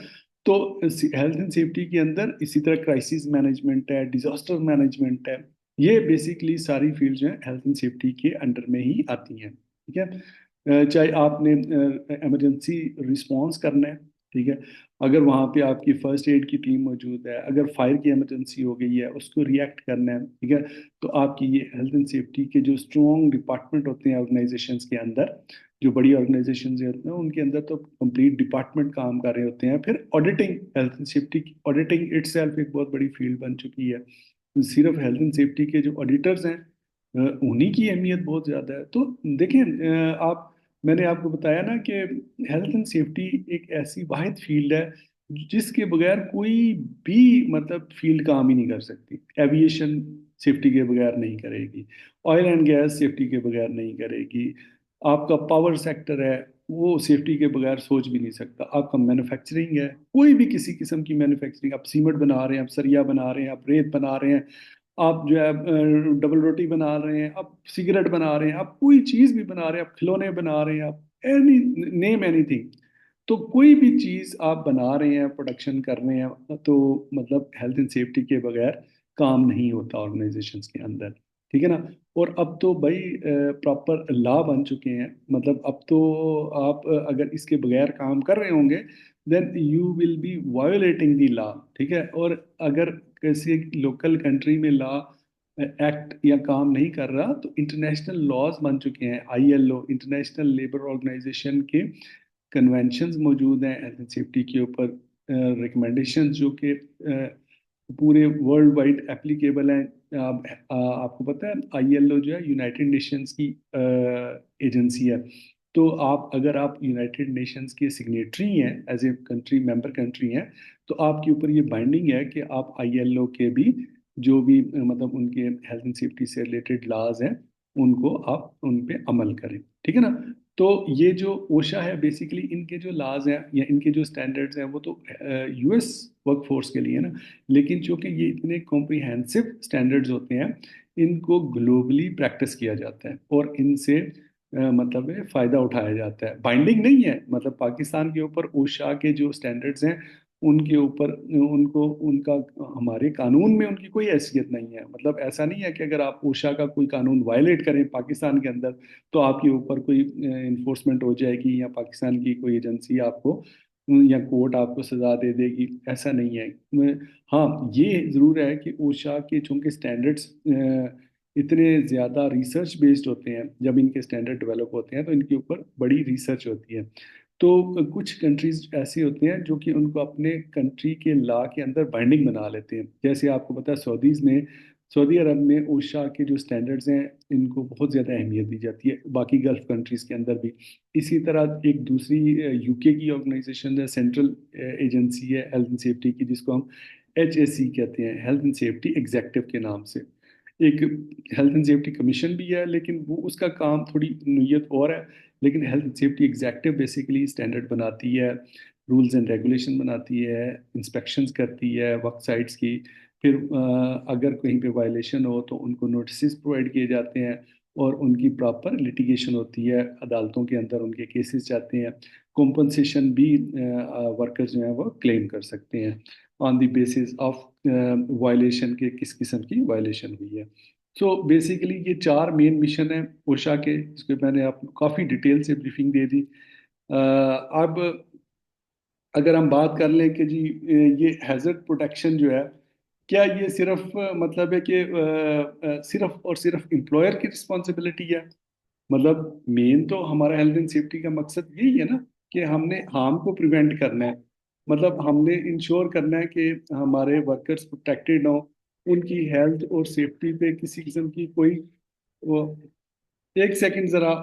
तो हेल्थ एंड सेफ्टी के अंदर इसी तरह क्राइसिस मैनेजमेंट है, डिजास्टर मैनेजमेंट है, ये बेसिकली सारी फील्ड जो है हेल्थ एंड सेफ्टी के अंडर में ही आती हैं, ठीक है। चाहे आपने इमरजेंसी रिस्पॉन्स करना है, ठीक है, अगर वहाँ पे आपकी फर्स्ट एड की टीम मौजूद है, अगर फायर की इमरजेंसी हो गई है उसको रिएक्ट करना है, ठीक है, तो आपकी ये हेल्थ एंड सेफ्टी के जो स्ट्रॉन्ग डिपार्टमेंट होते हैं ऑर्गेनाइजेशंस के अंदर, जो बड़ी ऑर्गेनाइजेशन होते हैं उनके अंदर तो कंप्लीट डिपार्टमेंट काम कर रहे होते हैं। फिर auditing, health and safety auditing itself एक बहुत बड़ी फील्ड बन चुकी है। सिर्फ हेल्थ एंड सेफ्टी के जो ऑडिटर्स हैं उन्हीं की अहमियत बहुत ज़्यादा है। तो देखें, आप, मैंने आपको बताया ना कि हेल्थ एंड सेफ्टी एक ऐसी वाहिद फील्ड है जिसके बगैर कोई भी मतलब फील्ड काम ही नहीं कर सकती। एविएशन सेफ्टी के बगैर नहीं करेगी, ऑयल एंड गैस सेफ्टी के बगैर नहीं करेगी, आपका पावर सेक्टर है वो सेफ्टी के बगैर सोच भी नहीं सकता, आपका मैन्युफैक्चरिंग है, कोई भी किसी किस्म की मैन्युफैक्चरिंग, आप सीमेंट बना रहे हैं, आप सरिया बना रहे हैं, आप रेत बना रहे हैं, आप जो है डबल रोटी बना रहे हैं, आप सिगरेट बना रहे हैं, आप कोई चीज़ भी बना रहे हैं, आप खिलौने बना रहे हैं, आप एनी नेम एनीथिंग, तो कोई भी चीज़ आप बना रहे हैं, प्रोडक्शन कर रहे हैं, तो मतलब हेल्थ एंड सेफ्टी के बगैर काम नहीं होता ऑर्गेनाइजेशंस के अंदर, ठीक है ना। और अब तो भाई प्रॉपर लॉ बन चुके हैं, मतलब अब तो आप अगर इसके बगैर काम कर रहे होंगे then you will be violating the law, ठीक है। और अगर किसी लोकल कंट्री में लॉ एक्ट या काम नहीं कर रहा तो इंटरनेशनल लॉज बन चुके हैं, आईएलओ, इंटरनेशनल लेबर ऑर्गेनाइजेशन के कन्वेंशंस मौजूद हैं हेल्थ एंड सेफ्टी के ऊपर, रिकमेंडेशंस जो कि पूरे वर्ल्ड वाइड एप्लीकेबल हैं। आपको पता है आईएलओ जो है यूनाइटेड नेशंस की एजेंसी है। तो आप, अगर आप यूनाइटेड नेशंस के सिग्नेटरी हैं, as a country, member country हैं, तो आपके ऊपर ये बाइंडिंग है कि आप आईएलओ के भी जो भी मतलब उनके हेल्थ एंड सेफ्टी से रिलेटेड लॉज हैं उनको आप उन पे अमल करें, ठीक है ना। तो ये जो ओशा है बेसिकली इनके जो लॉज हैं या इनके जो स्टैंडर्ड्स हैं वो तो यूएस वर्कफोर्स के लिए है ना, लेकिन चूंकि ये इतने कॉम्प्रिहेंसिव स्टैंडर्ड्स होते हैं इनको ग्लोबली प्रैक्टिस किया जाता है और इनसे मतलब फ़ायदा उठाया जाता है। बाइंडिंग नहीं है, मतलब पाकिस्तान के ऊपर ओशा के जो स्टैंडर्ड्स हैं उनके ऊपर उनको उनका हमारे कानून में उनकी कोई हैसियत नहीं है। मतलब ऐसा नहीं है कि अगर आप ओशा का कोई कानून वायलेट करें पाकिस्तान के अंदर तो आपके ऊपर कोई इन्फोर्समेंट हो जाएगी या पाकिस्तान की कोई एजेंसी आपको या कोर्ट आपको सजा दे देगी, ऐसा नहीं है। हाँ, ये ज़रूर है कि ओशा के चूंकि स्टैंडर्ड्स इतने ज़्यादा रिसर्च बेस्ड होते हैं, जब इनके स्टैंडर्ड डेवलप होते हैं तो इनके ऊपर बड़ी रिसर्च होती है। तो कुछ कंट्रीज ऐसी होती हैं जो कि उनको अपने कंट्री के लॉ के अंदर बाइंडिंग बना लेते हैं। जैसे आपको पता है सऊदीज़ में, सऊदी अरब में ओशा के जो स्टैंडर्ड्स हैं इनको बहुत ज़्यादा अहमियत दी जाती है, बाकी गल्फ कंट्रीज़ के अंदर भी। इसी तरह एक दूसरी यूके की ऑर्गेनाइजेशन है, सेंट्रल एजेंसी है हेल्थ एंड सेफ्टी की, जिसको हम HSE कहते हैं, हेल्थ एंड सेफ्टी एग्जेक्टिव के नाम से। एक हेल्थ एंड सेफ्टी कमीशन भी है लेकिन वो उसका काम थोड़ी नोयत और है, लेकिन health and safety executive basically standard बनाती है, रूल्स एंड रेगुलेशन बनाती है, इंस्पेक्शंस करती है वर्क साइट्स की। फिर अगर कहीं पे वायलेशन हो तो उनको नोटिस प्रोवाइड किए जाते हैं और उनकी प्रॉपर लिटिगेशन होती है, अदालतों के अंदर उनके केसेस जाते हैं, कॉम्पनसेशन भी वर्कर्स जो हैं वो क्लेम कर सकते हैं on the basis of violation के, किस किस्म की वायलेशन हुई है। सो बेसिकली ये चार मेन मिशन है ओशा के, जिसके मैंने आपको काफ़ी डिटेल से ब्रीफिंग दे दी। अब अगर हम बात कर लें कि जी ये हैजर्ड प्रोटेक्शन जो है, क्या ये सिर्फ मतलब है कि सिर्फ और सिर्फ एम्प्लॉयर की रिस्पॉन्सिबिलिटी है? मतलब मेन तो हमारा हेल्थ एंड सेफ्टी का मकसद यही है ना कि हमने हार्म को प्रिवेंट करना है, मतलब हमने इंश्योर करना है कि हमारे वर्कर्स प्रोटेक्टेड हो, उनकी हेल्थ और सेफ्टी पे किसी किस्म की कोई वो, एक सेकंड जरा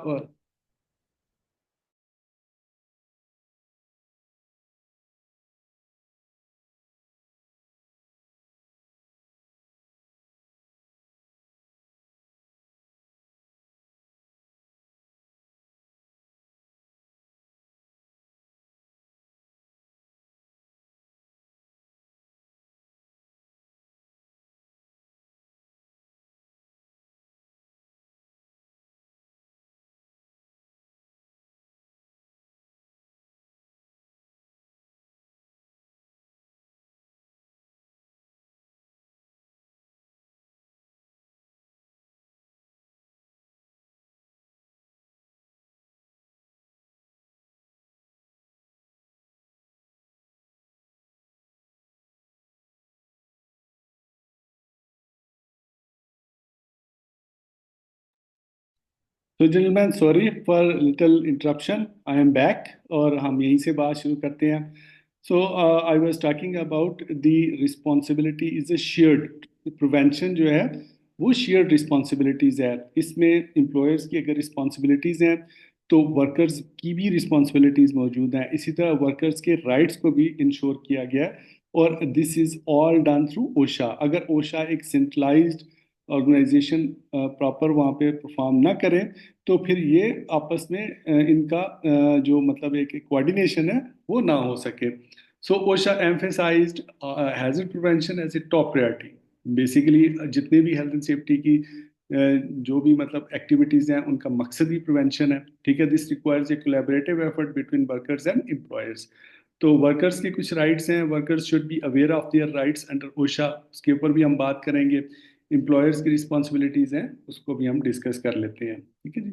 तो gentleman, sorry for little interruption, I am back. और हम यहीं से बात शुरू करते हैं। So I was talking about the responsibility is a shared. Prevention जो है वो शेयर्ड रिस्पॉन्सिबिलिटीज़ है। इसमें एम्प्लॉयर्स की अगर रिस्पॉन्सिबिलिटीज़ हैं तो वर्कर्स की भी रिस्पॉन्सिबिलिटीज़ मौजूद हैं। इसी तरह वर्कर्स के राइट्स को भी इंश्योर किया गया है। और this is all done through OSHA. अगर ओशा एक सेंट्रलाइज्ड ऑर्गेनाइजेशन प्रॉपर वहाँ पे परफॉर्म ना करे तो फिर ये आपस में इनका जो मतलब एक कोऑर्डिनेशन है वो ना हो सके। So OSHA emphasized hazard prevention as a top priority. Basically जितने भी हेल्थ एंड सेफ्टी की जो भी मतलब एक्टिविटीज हैं उनका मकसद ही प्रिवेंशन है। ठीक है, this requires a collaborative effort between workers and employers. तो वर्कर्स के कुछ राइट्स हैं, workers should be aware of their rights under OSHA, उसके ऊपर भी हम बात करेंगे। एम्प्लॉयर्स की रिस्पॉन्सिबिलिटीज हैं उसको भी हम डिस्कस कर लेते हैं। ठीक है जी।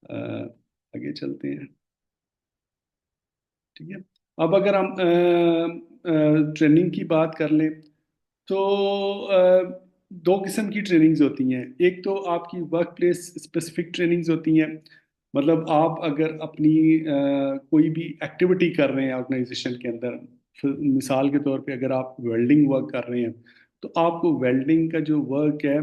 अ, आगे चलते हैं। ठीक है, अब अगर हम ट्रेनिंग की बात कर लें तो दो किस्म की ट्रेनिंग्स होती हैं। एक तो आपकी वर्क प्लेस स्पेसिफिक ट्रेनिंग्स होती हैं। मतलब आप अगर अपनी कोई भी एक्टिविटी कर रहे हैं ऑर्गेनाइजेशन के अंदर, मिसाल के तौर पे अगर आप वेल्डिंग वर्क कर रहे हैं तो आपको वेल्डिंग का जो वर्क है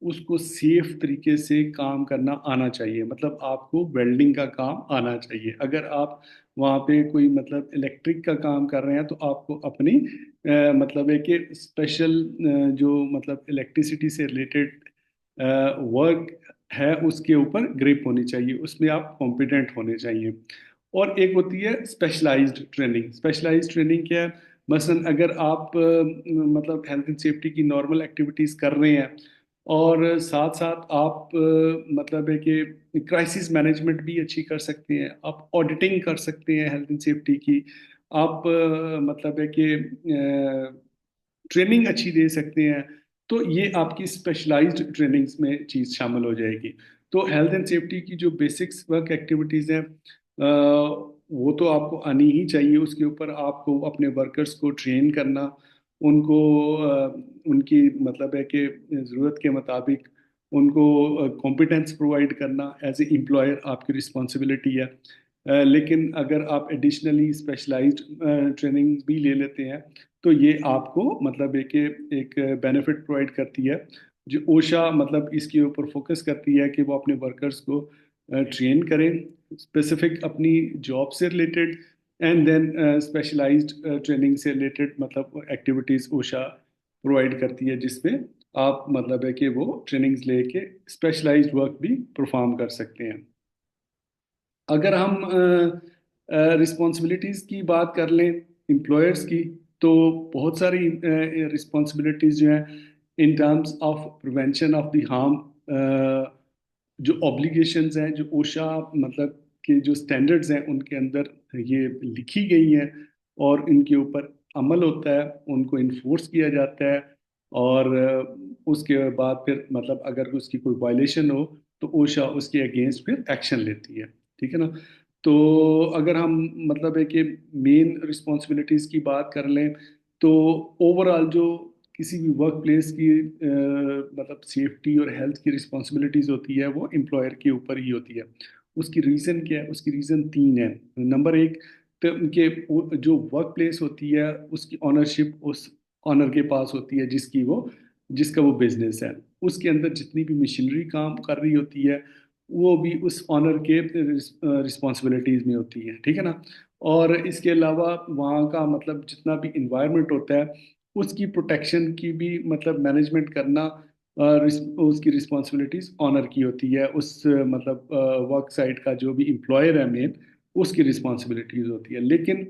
उसको सेफ तरीके से काम करना आना चाहिए। मतलब आपको वेल्डिंग का काम आना चाहिए। अगर आप वहाँ पे कोई मतलब इलेक्ट्रिक का काम कर रहे हैं तो आपको अपनी मतलब है कि स्पेशल जो मतलब इलेक्ट्रिसिटी से रिलेटेड वर्क है उसके ऊपर ग्रिप होनी चाहिए, उसमें आप कॉम्पिटेंट होने चाहिए। और एक होती है स्पेशलाइज्ड ट्रेनिंग। स्पेशलाइज्ड ट्रेनिंग क्या है? मसलन अगर आप मतलब हेल्थ एंड सेफ्टी की नॉर्मल एक्टिविटीज़ कर रहे हैं और साथ साथ आप मतलब है कि क्राइसिस मैनेजमेंट भी अच्छी कर सकते हैं, आप ऑडिटिंग कर सकते हैं हेल्थ एंड सेफ्टी की, आप मतलब है कि ट्रेनिंग अच्छी दे सकते हैं। तो ये आपकी स्पेशलाइज्ड ट्रेनिंग्स में चीज़ शामिल हो जाएगी। तो हेल्थ एंड सेफ्टी की जो बेसिक्स वर्क एक्टिविटीज़ हैं वो तो आपको आनी ही चाहिए। उसके ऊपर आपको अपने वर्कर्स को ट्रेन करना, उनको उनकी मतलब है कि ज़रूरत के मुताबिक उनको कॉम्पिटेंस प्रोवाइड करना एज ए एम्प्लॉयर आपकी रिस्पॉन्सिबिलिटी है। लेकिन अगर आप एडिशनली स्पेशलाइज्ड ट्रेनिंग भी ले लेते हैं तो ये आपको मतलब एक बेनिफिट प्रोवाइड करती है। जो ओशा मतलब इसके ऊपर फोकस करती है कि वो अपने वर्कर्स को ट्रेन करें स्पेसिफिक अपनी जॉब से related, and then specialised training से रिलेटेड मतलब एक्टिविटीज़ ओशा प्रोवाइड करती है जिसमें आप मतलब है कि वो ट्रेनिंग्स लेके स्पेशलाइज्ड वर्क भी परफॉर्म कर सकते हैं। अगर हम रिस्पॉन्सिबिलिटीज़ की बात कर लें एम्प्लॉयर्स की, तो बहुत सारी रिस्पॉन्सिबिलिटीज़ जो हैं in terms of prevention of the harm, जो ऑब्लिगेशंस हैं, जो ओशा मतलब के जो स्टैंडर्ड्स हैं उनके अंदर ये लिखी गई हैं और इनके ऊपर अमल होता है, उनको इन्फोर्स किया जाता है। और उसके बाद फिर मतलब अगर उसकी कोई वायलेशन हो तो ओशा उसके अगेंस्ट फिर एक्शन लेती है। ठीक है ना। तो अगर हम मतलब है कि मेन रिस्पॉन्सिबिलिटीज़ की बात कर लें तो ओवरऑल जो किसी भी वर्क प्लेस की मतलब सेफ्टी और हेल्थ की रिस्पॉन्सिबिलिटीज़ होती है वो एम्प्लॉयर के ऊपर ही होती है। उसकी रीज़न क्या है? उसकी रीज़न तीन है। नंबर एक, तो उनके जो वर्क प्लेस होती है उसकी ऑनरशिप उस ऑनर के पास होती है जिसका वो बिजनेस है। उसके अंदर जितनी भी मशीनरी काम कर रही होती है वो भी उस ऑनर के रिस्पॉन्सिबिलिटीज में होती है। ठीक है ना। और इसके अलावा वहाँ का मतलब जितना भी इन्वायरमेंट होता है उसकी प्रोटेक्शन की भी मतलब मैनेजमेंट करना उसकी रिस्पॉन्सिबिलिटीज ऑनर की होती है। उस मतलब वर्क साइट का जो भी एम्प्लॉयर है मेन, उसकी रिस्पॉन्सिबिलिटीज होती है। लेकिन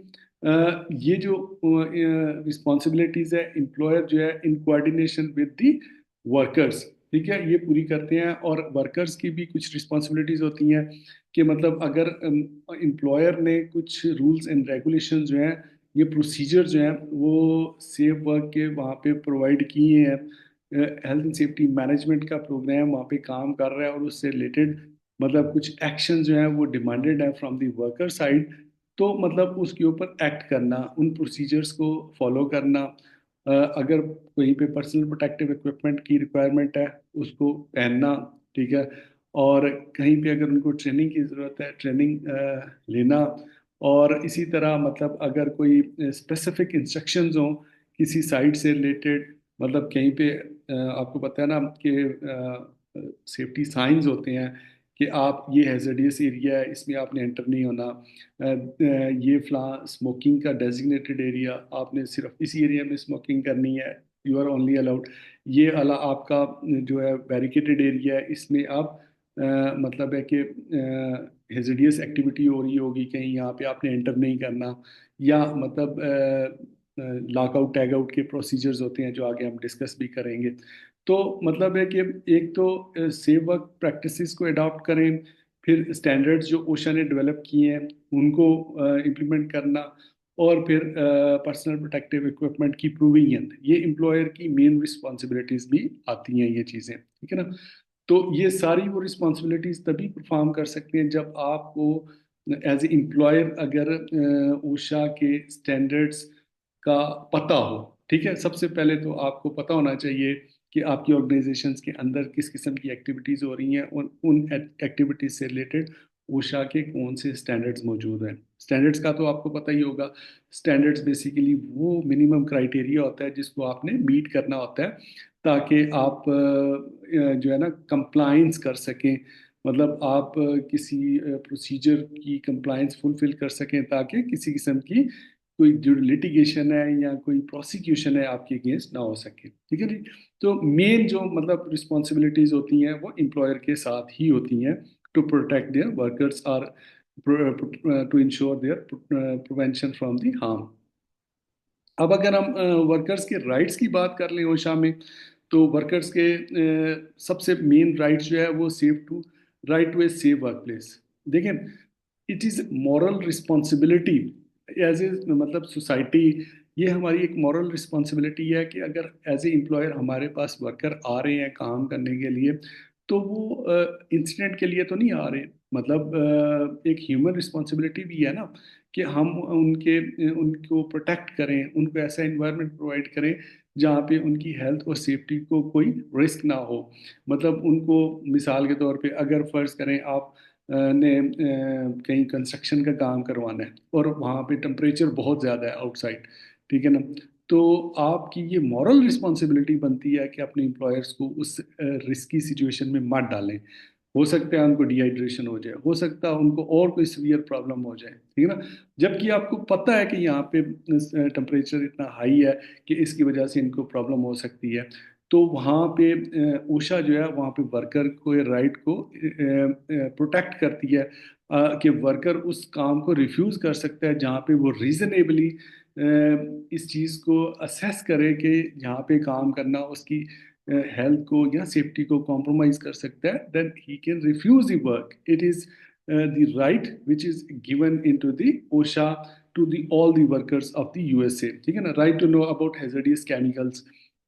ये जो रिस्पॉन्सिबिलिटीज है एम्प्लॉयर जो है in coordination with the workers, ठीक है, ये पूरी करते हैं। और वर्कर्स की भी कुछ रिस्पॉन्सिबिलिटीज होती हैं कि मतलब अगर एम्प्लॉयर ने कुछ रूल्स एंड रेगुलेशन जो हैं, ये प्रोसीजर जो हैं वो सेफ वर्क के वहाँ पे प्रोवाइड किए हैं, हेल्थ एंड सेफ्टी मैनेजमेंट का प्रोग्राम वहाँ पे काम कर रहा है और उससे रिलेटेड मतलब कुछ एक्शन जो है वो डिमांडेड है फ्रॉम द वर्कर साइड, तो मतलब उसके ऊपर एक्ट करना, उन प्रोसीजर्स को फॉलो करना। अगर कहीं पे पर्सनल प्रोटेक्टिव इक्विपमेंट की रिक्वायरमेंट है उसको पहनना। ठीक है। और कहीं पे अगर उनको ट्रेनिंग की ज़रूरत है, ट्रेनिंग लेना। और इसी तरह मतलब अगर कोई स्पेसिफिक इंस्ट्रक्शंस हों किसी साइट से रिलेटेड, मतलब कहीं पे आपको पता है ना कि सेफ्टी साइंस होते हैं कि आप ये हैजर्डियस एरिया है, इसमें आपने एंटर नहीं होना। ये फला स्मोकिंग का डेजिग्नेटेड एरिया, आपने सिर्फ इसी एरिया में स्मोकिंग करनी है, यू आर ओनली अलाउड। ये अला आपका जो है बैरिकेटेड एरिया है, इसमें आप मतलब है कि हेजिडियस एक्टिविटी हो रही होगी कहीं, यहाँ पे आपने एंटर नहीं करना। या मतलब लॉकआउट टैग आउट के प्रोसीजर्स होते हैं जो आगे हम डिस्कस भी करेंगे। तो मतलब है कि एक तो सेफ वर्क प्रैक्टिसेस को अडॉप्ट करें, फिर स्टैंडर्ड्स जो ओशा ने डेवलप किए हैं उनको इम्प्लीमेंट करना, और फिर पर्सनल प्रोटेक्टिव इक्विपमेंट की प्रूविंग, ये एम्प्लॉयर की मेन रिस्पॉन्सिबिलिटीज भी आती हैं ये चीज़ें, ठीक है ना। तो ये सारी वो रिस्पॉन्सिबिलिटीज तभी परफॉर्म कर सकते हैं जब आपको एज ए एम्प्लॉयर अगर ओशा के स्टैंडर्ड्स का पता हो। ठीक है, सबसे पहले तो आपको पता होना चाहिए कि आपकी ऑर्गेनाइजेशंस के अंदर किस किस्म की एक्टिविटीज़ हो रही हैं, उन एक्टिविटीज़ से रिलेटेड ओशा के कौन से स्टैंडर्ड्स मौजूद हैं। स्टैंडर्ड्स का तो आपको पता ही होगा। स्टैंडर्ड्स बेसिकली वो मिनिमम क्राइटेरिया होता है जिसको आपने मीट करना होता है, ताकि आप जो है ना कंप्लाइंस कर सकें। मतलब आप किसी प्रोसीजर की कंप्लाइंस फुलफिल कर सकें, ताकि किसी किस्म की कोई जो लिटिगेशन है या कोई प्रोसिक्यूशन है आपके अगेंस्ट ना हो सके, ठीक है जी। तो मेन जो मतलब रिस्पॉन्सिबिलिटीज होती हैं वो एम्प्लॉयर के साथ ही होती हैं, टू प्रोटेक्ट देयर वर्कर्स और to ensure their prevention from the harm. अब अगर हम वर्कर्स के राइट्स की बात कर लें ओशा में, तो वर्कर्स के सबसे मेन राइट्स जो है वो safe to right to a safe work place. देखें, it is moral responsibility as a मतलब सोसाइटी, ये हमारी एक मॉरल रिस्पॉन्सिबिलिटी है कि अगर एज ए एम्प्लॉयर हमारे पास वर्कर आ रहे हैं काम करने के लिए, तो वो इंसिडेंट के लिए तो नहीं आ रहे। मतलब एक ह्यूमन रिस्पॉन्सिबिलिटी भी है ना कि हम उनको प्रोटेक्ट करें, उनको ऐसा इन्वायरमेंट प्रोवाइड करें जहाँ पे उनकी हेल्थ और सेफ्टी को कोई रिस्क ना हो। मतलब उनको मिसाल के तौर पे अगर फ़र्ज़ करें आप ने कहीं कंस्ट्रक्शन का काम करवाना है और वहाँ पे टेम्परेचर बहुत ज़्यादा है आउटसाइड, ठीक है ना। तो आपकी ये मॉरल रिस्पॉन्सिबिलिटी बनती है कि अपने एम्प्लॉयर्स को उस रिस्की सिचुएशन में मत डालें। हो सकता है उनको डिहाइड्रेशन हो जाए, हो सकता है उनको और कोई सीवियर प्रॉब्लम हो जाए, ठीक है ना। जबकि आपको पता है कि यहाँ पे टेम्परेचर इतना हाई है कि इसकी वजह से इनको प्रॉब्लम हो सकती है। तो वहाँ पे ओशा जो है वहाँ पे वर्कर को राइट को प्रोटेक्ट करती है कि वर्कर उस काम को रिफ्यूज़ कर सकता है जहाँ पे वो रीजनेबली इस चीज़ को असेस करे कि यहाँ पे काम करना उसकी हेल्थ को या सेफ्टी को कॉम्प्रोमाइज कर सकता है, then he can refuse the work. It is the right which is given in to the OSHA to the all the workers of the USA, ठीक है ना। Right to know about hazardous chemicals,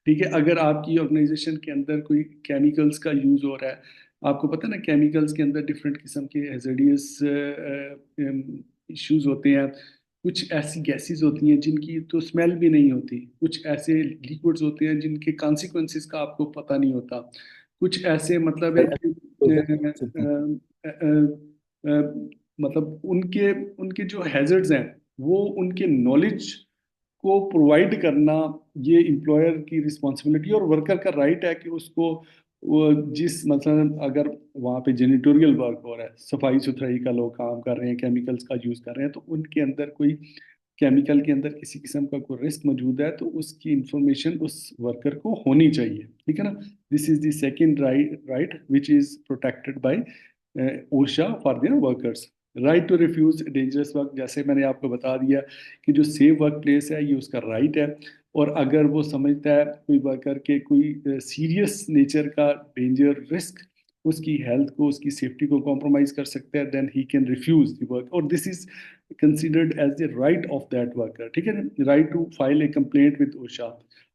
ठीक है। अगर आपकी organisation के अंदर कोई केमिकल्स का यूज हो रहा है, आपको पता है ना केमिकल्स के अंदर डिफरेंट किस्म के हैजर्डियस इश्यूज होते हैं। कुछ ऐसी गैसेस होती हैं जिनकी तो स्मेल भी नहीं होती, कुछ ऐसे लिक्विड्स होते हैं जिनके कॉन्सिक्वेंसेस का आपको पता नहीं होता। कुछ ऐसे मतलब है कि अ, अ, अ, मतलब उनके उनके जो हैजर्ड्स हैं वो उनके नॉलेज को प्रोवाइड करना, ये एम्प्लॉयर की रिस्पॉन्सिबिलिटी और वर्कर का राइट है कि उसको वो जिस मतलब अगर वहाँ पे जेनिटोरियल वर्क हो रहा है, सफाई सुथराई का लोग काम कर रहे हैं, केमिकल्स का यूज़ कर रहे हैं, तो उनके अंदर कोई केमिकल के अंदर किसी किस्म का कोई रिस्क मौजूद है तो उसकी इंफॉर्मेशन उस वर्कर को होनी चाहिए, ठीक है ना। This is the second right which is protected by OSHA for their workers. Right to refuse dangerous work, जैसे मैंने आपको बता दिया कि जो सेफ वर्क प्लेस है ये उसका राइट है। और अगर वो समझता है कोई वर्कर के कोई सीरियस नेचर का डेंजर रिस्क उसकी हेल्थ को उसकी सेफ्टी को कॉम्प्रोमाइज कर सकता है, then he can refuse the work, और this is considered as the right of that worker, ठीक है। Right to file a complaint with OSHA.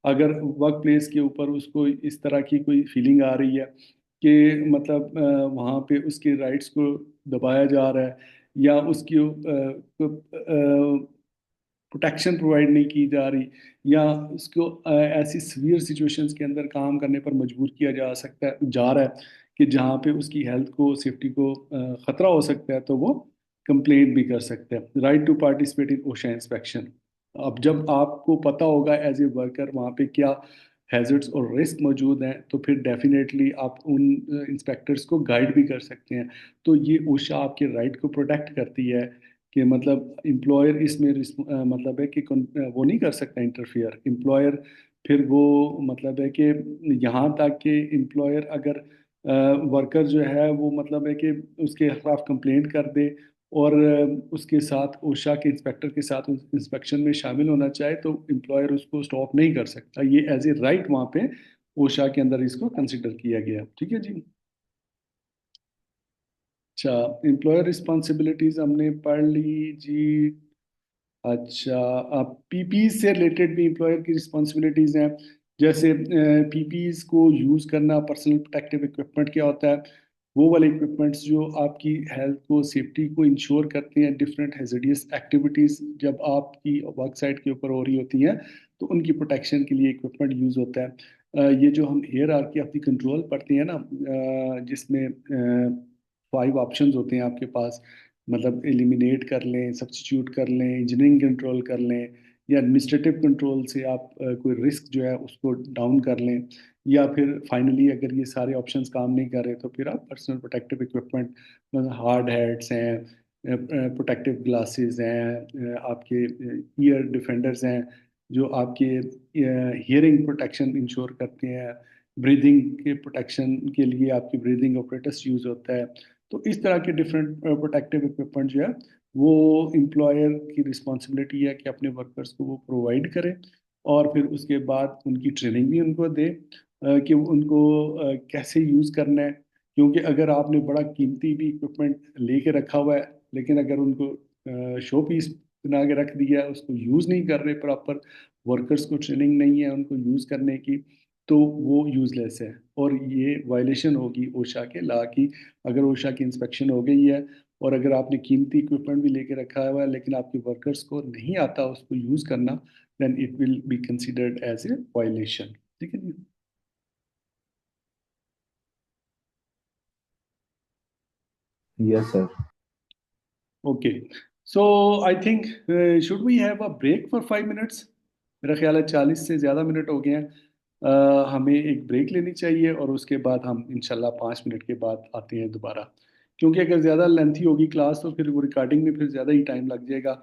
अगर वर्क प्लेस के ऊपर उसको इस तरह की कोई फीलिंग आ रही है कि मतलब वहाँ पे उसके राइट्स को दबाया जा रहा है या उसकी प्रोटेक्शन प्रोवाइड नहीं की जा रही, या उसको ऐसी सीवियर सिचुएशंस के अंदर काम करने पर मजबूर किया जा रहा है कि जहाँ पे उसकी हेल्थ को, सेफ्टी को खतरा हो सकता है, तो वो कंप्लेंट भी कर सकते हैं। Right to participate in OSHA inspection. अब जब आपको पता होगा एज ए वर्कर वहाँ पे क्या हैजर्ड्स और रिस्क मौजूद हैं, तो फिर डेफिनेटली आप उन इंस्पेक्टर्स को गाइड भी कर सकते हैं। तो ये ओशा आपके राइट को प्रोटेक्ट करती है कि मतलब एम्प्लॉयर इसमें मतलब है कि वो नहीं कर सकता इंटरफियर एम्प्लॉयर। फिर वो मतलब है कि यहाँ तक कि एम्प्लॉयर अगर वर्कर जो है वो मतलब है कि उसके खिलाफ कंप्लेंट कर दे और उसके साथ ओशा के इंस्पेक्टर के साथ उस इंस्पेक्शन में शामिल होना चाहे, तो एम्प्लॉयर उसको स्टॉप नहीं कर सकता। ये एज ए राइट वहाँ पे ओशा के अंदर इसको कंसिडर किया गया। ठीक है जी। अच्छा, एम्प्लॉयर रिस्पॉन्सिबिलिटीज हमने पढ़ ली जी। अच्छा, अब पीपीई से रिलेटेड भी एम्प्लॉयर की रिस्पॉन्सिबिलिटीज हैं। जैसे पीपीईज को यूज़ करना, पर्सनल प्रोटेक्टिव इक्विपमेंट क्या होता है, वो वाले इक्विपमेंट्स जो आपकी हेल्थ को, सेफ्टी को इंश्योर करते हैं। डिफरेंट हैजर्डियस एक्टिविटीज़ जब आपकी वर्क साइट के ऊपर हो रही होती हैं, तो उनकी प्रोटेक्शन के लिए इक्विपमेंट यूज़ होता है। ये जो हम हेयरार्की ऑफ द कंट्रोल पढ़ते हैं ना, जिसमें 5 ऑप्शंस होते हैं आपके पास, मतलब एलिमिनेट कर लें, सब्स्टिट्यूट कर लें, इंजीनियरिंग कंट्रोल कर लें, या एडमिनिस्ट्रेटिव कंट्रोल से आप कोई रिस्क जो है उसको डाउन कर लें, या फिर फाइनली अगर ये सारे ऑप्शंस काम नहीं कर रहे तो फिर आप पर्सनल प्रोटेक्टिव इक्विपमेंट, मतलब हार्ड हैट्स हैं, प्रोटेक्टिव ग्लासेस हैं, आपके ईयर डिफेंडर्स हैं जो आपके हियरिंग प्रोटेक्शन इंश्योर करते हैं। ब्रीदिंग के प्रोटेक्शन के लिए आपकी ब्रीदिंग ऑपरेटर्स यूज़ होता है। तो इस तरह के डिफरेंट प्रोटेक्टिव इक्विपमेंट जो है वो एम्प्लॉयर की रिस्पॉन्सिबिलिटी है कि अपने वर्कर्स को वो प्रोवाइड करे, और फिर उसके बाद उनकी ट्रेनिंग भी उनको दे कि उनको कैसे यूज़ करना है। क्योंकि अगर आपने बड़ा कीमती भी इक्विपमेंट लेके रखा हुआ है, लेकिन अगर उनको शो पीस बना के रख दिया, उसको यूज़ नहीं कर रहे प्रॉपर, वर्कर्स को ट्रेनिंग नहीं है उनको यूज़ करने की, तो वो यूजलेस है। और ये वायलेशन होगी ओशा के लॉ की। अगर ओशा की इंस्पेक्शन हो गई है और अगर आपने कीमती इक्विपमेंट भी लेके रखा हुआ है, लेकिन आपके वर्कर्स को नहीं आता उसको यूज करना, then it will be considered as a violation. ठीक है जी। Yes sir. Okay, so I think should we have a break for 5 minutes. मेरा ख्याल है 40 से ज़्यादा मिनट हो गए हैं। हमें एक ब्रेक लेनी चाहिए और उसके बाद हम इंशाल्लाह 5 मिनट के बाद आते हैं दोबारा। क्योंकि अगर ज़्यादा लेंथी होगी क्लास तो फिर वो रिकॉर्डिंग में फिर ज़्यादा ही टाइम लग जाएगा।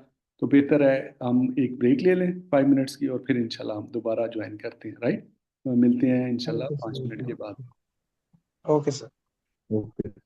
तो बेहतर है हम एक ब्रेक ले लें 5 मिनट्स की, और फिर इंशाल्लाह हम दोबारा ज्वाइन करते हैं। राइट, मिलते हैं इंशाल्लाह ओके 5 मिनट के सर। बाद। Okay sir. ओके।